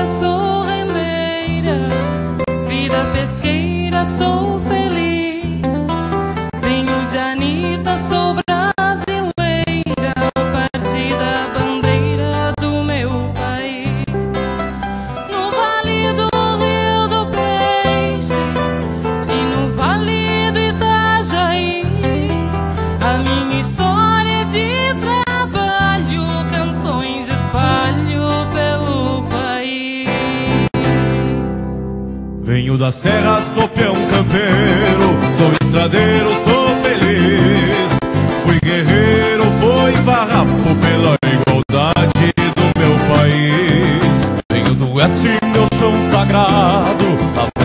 sou rendeira, vida pesqueira, sou feliz. Venho de Anitta, sou brasileira, partida a bandeira do meu país. No Vale do Rio do Peixe e no Vale do Itajaí, a minha história de trabalho, canções espalho pelo país. Venho da serra, sou peão campeiro, sou estradeiro, sou feliz. Fui guerreiro, fui farrapo pela igualdade do meu país. Venho do oeste, meu chão sagrado, a